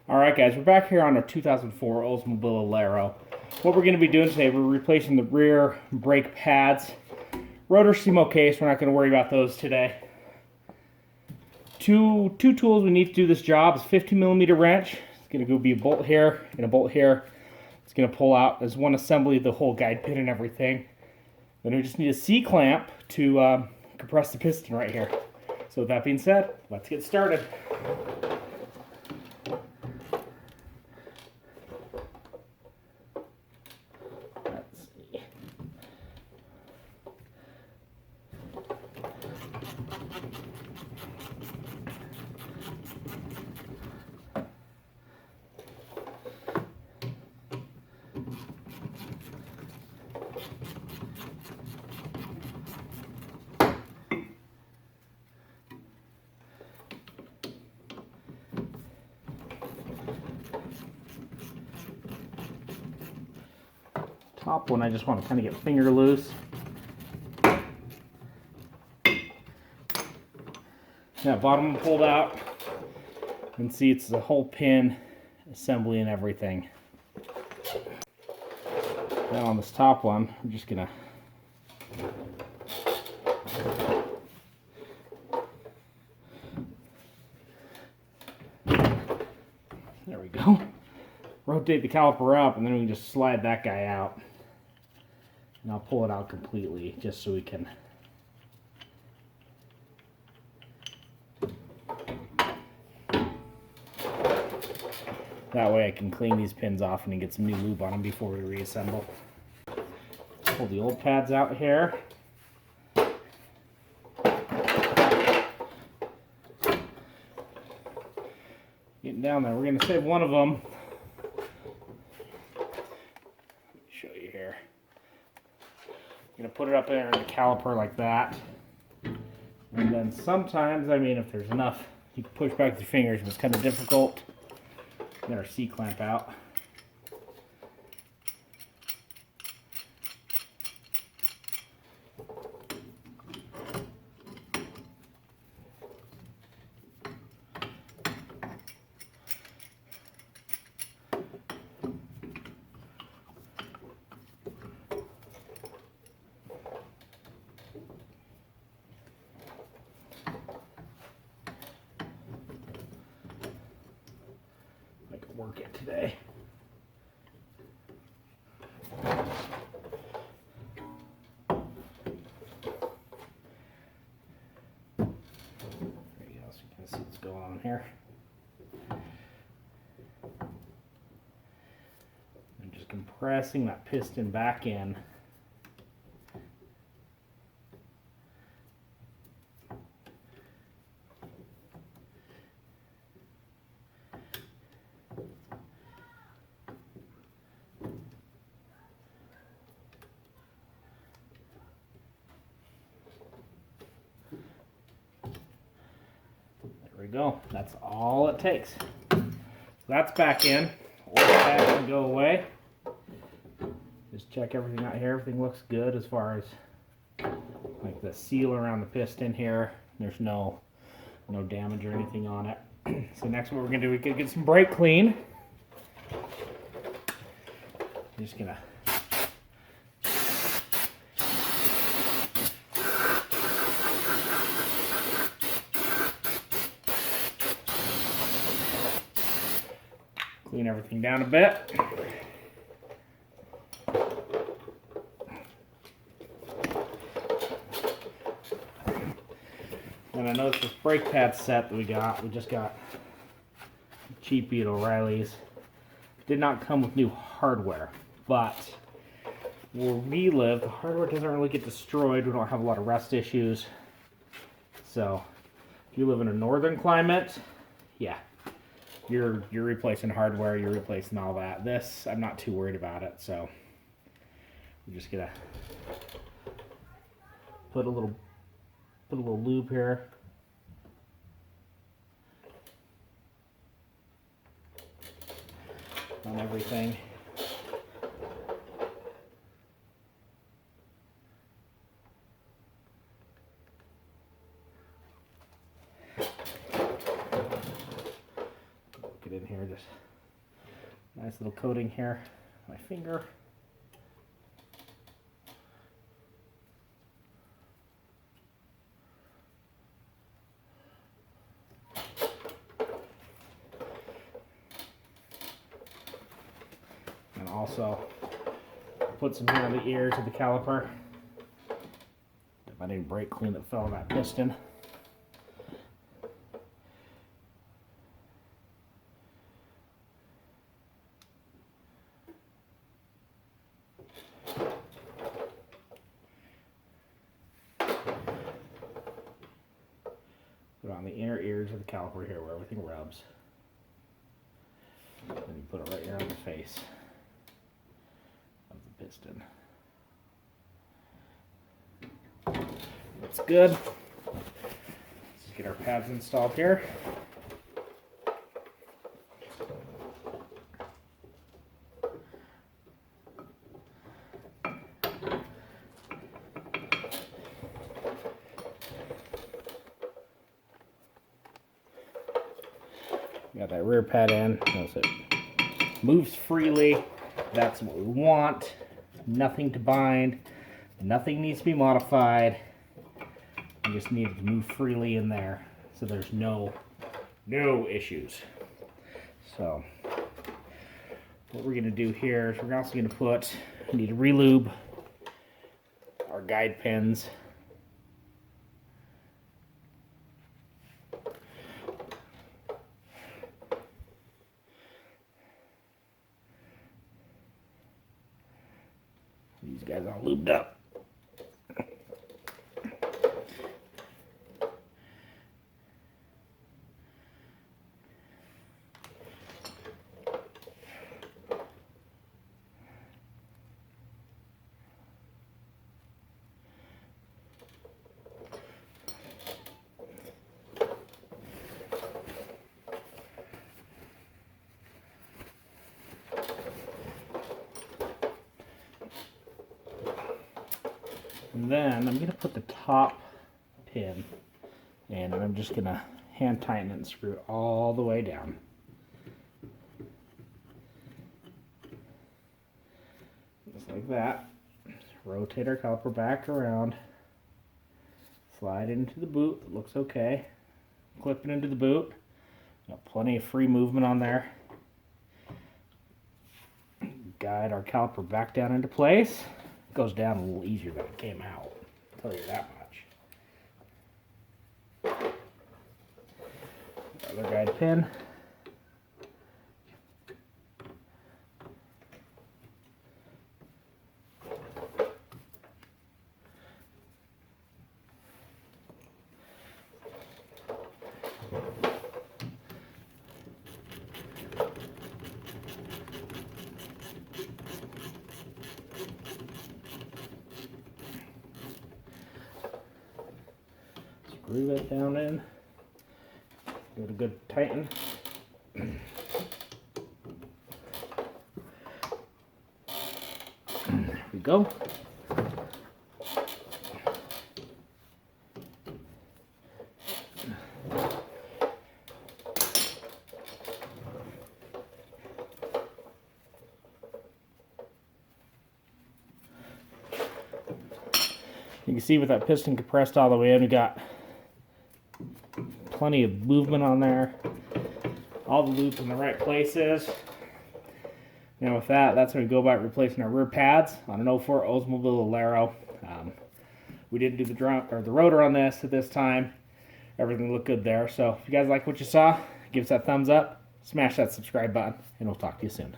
Alright guys, we're back here on our 2004 Oldsmobile Alero. What we're going to be doing today, we're replacing the rear brake pads. Rotors seem okay, so we're not going to worry about those today. Two tools we need to do this job is 50mm wrench. It's going to be a bolt here and a bolt here. It's going to pull out as one assembly the whole guide pin and everything. Then we just need a C-clamp to compress the piston right here. So with that being said, let's get started. Top one, I just want to kind of get finger loose. That bottom one pulled out. You can see it's the whole pin assembly and everything. Now on this top one, I'm just gonna there we go. Rotate the caliper up, and then we can just slide that guy out. And I'll pull it out completely just so we can that way I can clean these pins off and get some new lube on them before we reassemble. Pull the old pads out here. Getting down there, we're going to save one of them. Let me show you here. I'm going to put it up there in the caliper like that. And then sometimes, I mean, if there's enough, you can push back with your fingers, but it's kind of difficult. Get our C-clamp out. Work it today. There you go, so you can see what's going on here. I'm just compressing that piston back in. There we go. That's all it takes. So that's back in. Oil pad can go away. Just check everything out here. Everything looks good as far as like the seal around the piston here. There's no damage or anything on it. So next what we're gonna do, we can get some brake clean. I'm just gonna clean everything down a bit. And I noticed this brake pad set that we just got cheapy at O'Reilly's. Did not come with new hardware, but where we live, the hardware doesn't really get destroyed. We don't have a lot of rust issues. So if you live in a northern climate, yeah, you're replacing hardware, you're replacing all that. This, I'm not too worried about it, so we're just gonna put a little lube here. On everything. Get in here. here. Just nice little coating here. My finger. And also put some here on the ears of the caliper. If I didn't brake clean that fell on that piston. Put it on the inner ears of the caliper here where everything rubs. Then you put it right here on the face of the piston. That's good. Let's get our pads installed here. Got that rear pad in. Notice it moves freely. That's what we want. Nothing to bind. Nothing needs to be modified. You just need it to move freely in there, so there's no issues. So what we're going to do here is we're also going to we need to relube our guide pins. These guys all lubed up. And then I'm going to put the top pin in, and I'm just going to hand tighten it and screw it all the way down. Just like that. Just rotate our caliper back around. Slide it into the boot. It looks okay. Clip it into the boot. Got plenty of free movement on there. Guide our caliper back down into place. Goes down a little easier than it came out. I'll tell you that much. Other guide pin. Screw that down in. Give it a good tighten. There we go. You can see with that piston compressed all the way in, we got plenty of movement on there. All the loops in the right places. Now with that, that's when we go about replacing our rear pads on an 04 Oldsmobile Alero. We didn't do the rotor on this at this time. Everything looked good there. So if you guys like what you saw, give us that thumbs up, smash that subscribe button, and we'll talk to you soon.